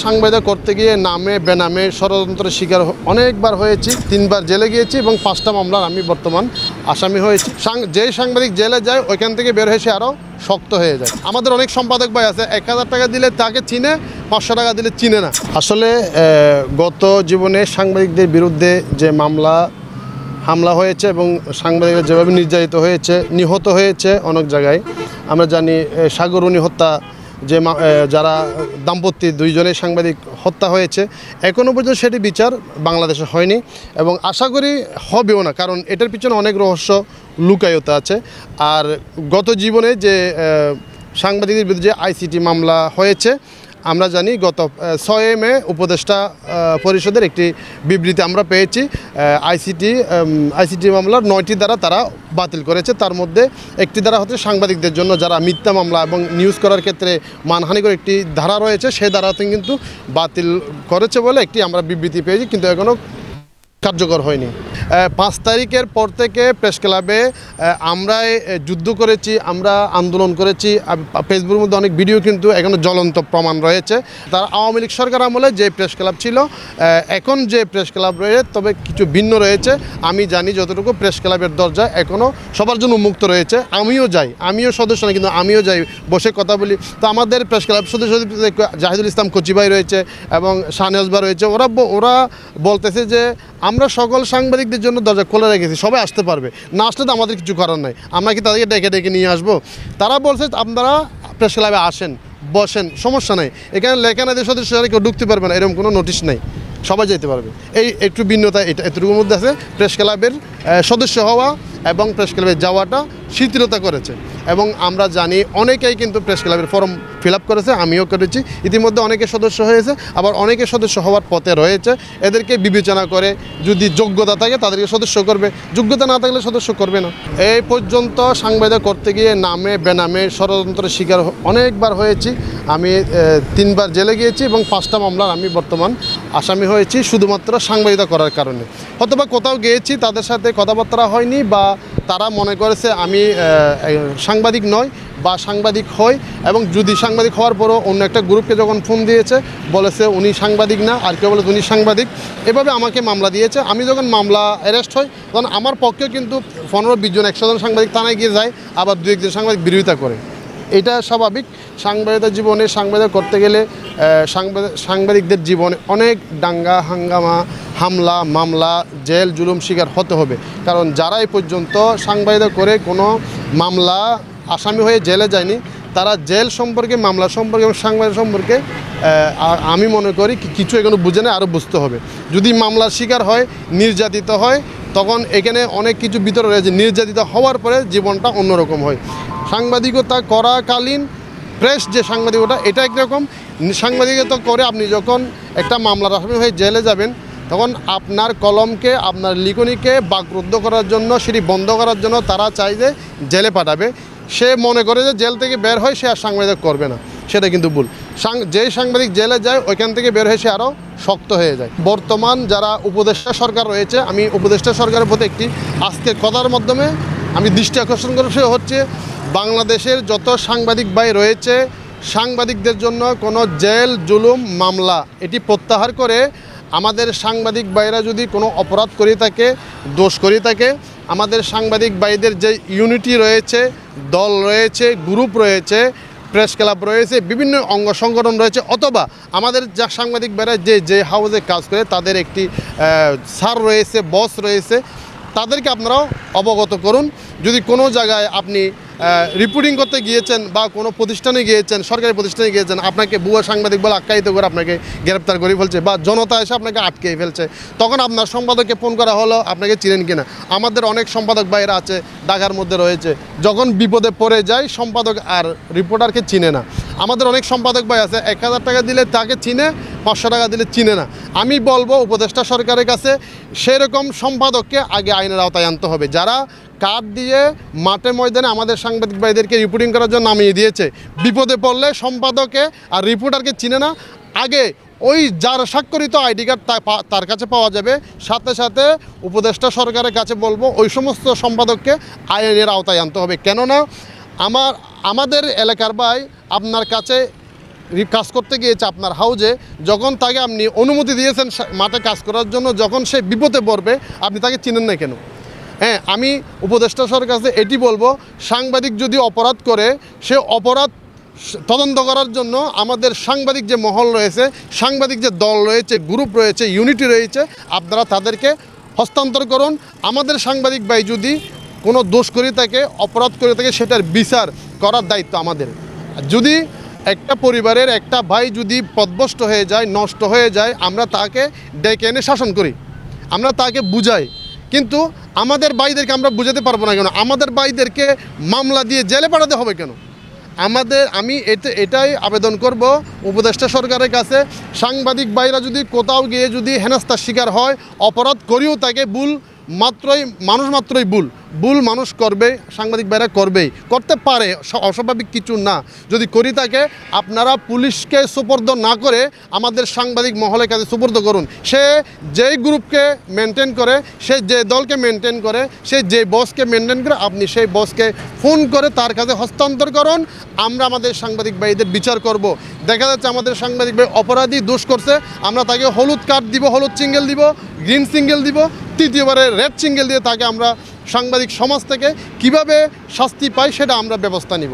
সাংবাদিকতা করতে গিয়ে নামে বেনামে ষড়যন্ত্রের শিকার অনেকবার হয়েছি, 3বার জেলে গিয়েছি এবং 5টা মামলার আমি বর্তমান আসামি হয়েছি। যেই সাংবাদিক জেলে যায় ওইখান থেকে বের হয়ে আরও শক্ত হয়ে যায়। আমাদের অনেক সম্পাদক ভাই আছে 1000 টাকা দিলে তাকে চিনে, 500 টাকা দিলে চিনে না। আসলে গত জীবনে সাংবাদিকদের বিরুদ্ধে যে হামলা হয়েছে এবং সাংবাদিকরা যেভাবে নির্যাতিত হয়েছে, নিহত হয়েছে অনেক জায়গায়, আমরা জানি সাগরুনি হত্যা, যে যারা দাম্পত্য 2 জনের সাংবাদিক হত্যা হয়েছে, এখনও পর্যন্ত সেটি বিচার বাংলাদেশে হয়নি এবং আশা করি হবেও না, কারণ এটার পিছনে অনেক রহস্য লুকায়িত আছে। আর গত জীবনে যে সাংবাদিকদের বিরুদ্ধে আইসিটি মামলা হয়েছে, আমরা জানি গত 6 মে উপদেষ্টা পরিষদের একটি বিবৃতি আমরা পেয়েছি। আইসিটি মামলার 9টি ধারা তারা বাতিল করেছে। তার মধ্যে একটি ধারা হচ্ছে সাংবাদিকদের জন্য যারা মিথ্যা মামলা এবং নিউজ করার ক্ষেত্রে মানহানিকর একটি ধারা রয়েছে, সেই ধারাতে কিন্তু বাতিল করেছে বলে একটি আমরা বিবৃতি পেয়েছি, কিন্তু এখনও কার্যকর হয়নি। 5 তারিখের পর থেকে প্রেস ক্লাবে আমরা যুদ্ধ করেছি, আমরা আন্দোলন করেছি। ফেসবুকের মধ্যে অনেক ভিডিও কিন্তু এখনও জ্বলন্ত প্রমাণ রয়েছে। তার আওয়ামী লীগ সরকার আমলে যে প্রেস ক্লাব ছিল, এখন যে প্রেস ক্লাব রয়েছে তবে কিছু ভিন্ন রয়েছে। আমি জানি যতটুকু প্রেস ক্লাবের দরজা এখনও সবার জন্য উন্মুক্ত রয়েছে। আমিও যাই, আমিও সদস্য না, কিন্তু আমিও যাই, বসে কথা বলি। তো আমাদের প্রেস ক্লাব সদস্য জাহিদুল ইসলাম কচি ভাই রয়েছে এবং শাহনেওয়াজ ভাই রয়েছে। ওরা বলতেছে যে আমরা সকল সাংবাদিকদের জন্য দরজা খোলা রেখেছি, সবাই আসতে পারবে, না আসলে তো আমাদের কিছু করার নাই, আমরা কি তাদেরকে ডেকে নিয়ে আসবো? তারা বলছে আপনারা প্রেস ক্লাবে আসেন, বসেন, সমস্যা নেই, এখানে লেখানাদের সদস্য কেউ ঢুকতে পারবে না, এরকম কোনো নোটিশ নেই, সবাই যেতে পারবে। এই একটু ভিন্নতা এতটুকুর মধ্যে আছে। প্রেস ক্লাবের সদস্য হওয়া এবং প্রেস ক্লাবে যাওয়াটা শিথিলতা করেছে এবং আমরা জানি অনেকেই কিন্তু প্রেস ক্লাবের ফর্ম ফিল আপ করেছে, আমিও করেছি। ইতিমধ্যে অনেকে সদস্য হয়েছে, আবার অনেকে সদস্য হওয়ার পথে রয়েছে। এদেরকে বিবেচনা করে যদি যোগ্যতা থাকে তাদেরকে সদস্য করবে, যোগ্যতা না থাকলে সদস্য করবে না। এই পর্যন্ত সাংবাদিকতা করতে গিয়ে নামে বেনামে ষড়যন্ত্রের শিকার অনেকবার হয়েছি। আমি 3বার জেলে গিয়েছি এবং 5টা মামলার আমি বর্তমান আসামি হয়েছি শুধুমাত্র সাংবাদিকতা করার কারণে। অথবা কোথাও গিয়েছি, তাদের সাথে কথাবার্তা হয়নি বা তারা মনে করেছে আমি সাংবাদিক নয় বা সাংবাদিক হই, এবং যদি সাংবাদিক হওয়ার পরও অন্য একটা গ্রুপকে যখন ফোন দিয়েছে বলেছে উনি সাংবাদিক না, আর কেউ বলে উনি সাংবাদিক, এভাবে আমাকে মামলা দিয়েছে। আমি যখন মামলা অ্যারেস্ট হই তখন আমার পক্ষে কিন্তু 15-20 জন 100 জন সাংবাদিক থানায় গিয়ে যায়, আবার 2-1 জন সাংবাদিক বিরোধিতা করে। এটা স্বাভাবিক। সাংবাদিকতা জীবনে সাংবাদিক করতে গেলে সাংবাদিকদের জীবনে অনেক দাঙ্গা হাঙ্গামা, হামলা মামলা, জেল জুলুম শিকার হতে হবে। কারণ যারা এই পর্যন্ত সাংবাদিকতা করে কোনো মামলা আসামি হয়ে জেলে যায়নি, তারা জেল সম্পর্কে, মামলা সম্পর্কে এবং সাংবাদিক সম্পর্কে আমি মনে করি কিছু এখানে বুঝে নেয়, আরও বুঝতে হবে। যদি মামলার শিকার হয়, নির্যাতিত হয়, তখন এখানে অনেক কিছু ভিতরে রয়েছে। নির্যাতিত হওয়ার পরে জীবনটা অন্যরকম হয়। সাংবাদিকতা করাকালীন প্রেস যে সাংবাদিকতা, এটা একরকম। সাংবাদিকতা করে আপনি যখন একটা মামলার আসামি হয়ে জেলে যাবেন, তখন আপনার কলমকে, আপনার লিখনিকে বাকরুদ্ধ করার জন্য, সেটি বন্ধ করার জন্য তারা চায় যে জেলে পাঠাবে। সে মনে করে যে জেল থেকে বের হয় সে আর সাংবাদিক করবে না, সেটা কিন্তু ভুল। যে সাংবাদিক জেলে যায় ওইখান থেকে বের হয়ে সে আরও শক্ত হয়ে যায়। বর্তমান যারা উপদেষ্টা সরকার রয়েছে, আমি উপদেষ্টা সরকারের প্রতি একটি আজকের কথার মাধ্যমে আমি দৃষ্টি আকর্ষণ করে, সে হচ্ছে বাংলাদেশের যত সাংবাদিক ভাই রয়েছে, সাংবাদিকদের জন্য কোনো জেল জুলুম মামলা এটি প্রত্যাহার করে আমাদের সাংবাদিক ভাইরা যদি কোনো অপরাধ করে থাকে, দোষ করে থাকে, আমাদের সাংবাদিক ভাইদের যে ইউনিটি রয়েছে, দল রয়েছে, গ্রুপ রয়েছে, প্রেস ক্লাব রয়েছে, বিভিন্ন অঙ্গ সংগঠন রয়েছে, অথবা আমাদের যা সাংবাদিক ভাইরা যে হাউসে কাজ করে তাদের একটি স্যার রয়েছে, বস রয়েছে, তাদেরকে আপনারাও অবগত করুন। যদি কোনো জায়গায় আপনি রিপোর্টিং করতে গিয়েছেন বা কোনো প্রতিষ্ঠানে গিয়েছেন, সরকারি প্রতিষ্ঠানে গিয়েছেন, আপনাকে ভুয়া সাংবাদিক বলে আখ্যায়িত করে আপনাকে গ্রেপ্তার করে ফেলছে বা জনতা এসে আপনাকে আটকে ফেলছে, তখন আপনার সম্পাদককে ফোন করা হলো আপনাকে চিনেন কিনা। আমাদের অনেক সম্পাদক ভাইরা আছে ঢাকার মধ্যে রয়েছে, যখন বিপদে পড়ে যায় সম্পাদক আর রিপোর্টারকে চিনে না। আমাদের অনেক সম্পাদক ভাই আছে 1000 টাকা দিলে তাকে চিনে, 500 টাকা দিলে চিনে না। আমি বলবো উপদেষ্টা সরকারের কাছে সেরকম সম্পাদককে আগে আইনের আওতায় আনতে হবে। যারা কার্ড দিয়ে মাঠে ময়দানে আমাদের সাংবাদিক ভাইদেরকে রিপোর্টিং করার জন্য নামিয়ে দিয়েছে, বিপদে পড়লে সম্পাদকে আর রিপোর্টারকে চিনে না, আগে ওই যার স্বাক্ষরিত আইডি কার্ড তার কাছে পাওয়া যাবে। সাথে সাথে উপদেষ্টা সরকারের কাছে বলবো ওই সমস্ত সম্পাদককে আইনের আওতায় আনতে হবে। কেননা আমাদের এলাকার ভাই আপনার কাছে কাজ করতে গিয়েছে আপনার হাউজে, যখন তাকে আপনি অনুমতি দিয়েছেন মাঠে কাজ করার জন্য, যখন সে বিপদে পড়বে আপনি তাকে চিনেন না কেন? হ্যাঁ, আমি উপদেষ্টা সরকারের কাছে এটি বলবো, সাংবাদিক যদি অপরাধ করে সে অপরাধ তদন্ত করার জন্য আমাদের সাংবাদিক যে মহল রয়েছে, সাংবাদিক যে দল রয়েছে, গ্রুপ রয়েছে, ইউনিটি রয়েছে, আপনারা তাদেরকে হস্তান্তর করুন। আমাদের সাংবাদিক ভাই যদি কোনো দোষ করে থাকে, অপরাধ করে থাকে, সেটার বিচার করার দায়িত্ব আমাদের। যদি একটা পরিবারের একটা ভাই যদি পথভ্রষ্ট হয়ে যায়, নষ্ট হয়ে যায়, আমরা তাকে ডেকে এনে শাসন করি, আমরা তাকে বুঝাই, কিন্তু আমাদের ভাইদেরকে আমরা বুঝাতে পারবো না কেন? আমাদের ভাইদেরকে মামলা দিয়ে জেলে পাঠাতে হবে কেন? আমি এটাই আবেদন করব উপদেষ্টা সরকারের কাছে, সাংবাদিক ভাইরা যদি কোথাও গিয়ে যদি হেনস্থার শিকার হয়, অপরাধ করেও তাকে মানুষ মাত্রই ভুল মানুষ করবে, সাংবাদিক ভাইরা করবেই, করতে পারে, অস্বাভাবিক কিছু না। যদি করি থাকে আপনারা পুলিশকে সুপর্দ না করে আমাদের সাংবাদিক মহলের কাছে সুপর্দ করুন। সে যেই গ্রুপকে মেনটেন করে, সে যে দলকে মেনটেন করে, সে যে বসকে মেনটেন করে, আপনি সেই বসকে ফোন করে তার কাছে হস্তান্তর করুন। আমরা আমাদের সাংবাদিক ভাইদের বিচার করব। দেখা যাচ্ছে আমাদের সাংবাদিক ভাই অপরাধী, দোষ করছে, আমরা তাকে হলুদ কার্ড দিব, হলুদ সিঙ্গেল দিব, গ্রিন সিঙ্গেল দিব, তৃতীয়বারে রেড সিঙ্গেল দিয়ে তাকে আমরা সাংবাদিক সমাজ থেকে কিভাবে শাস্তি পাই সেটা আমরা ব্যবস্থা নিব।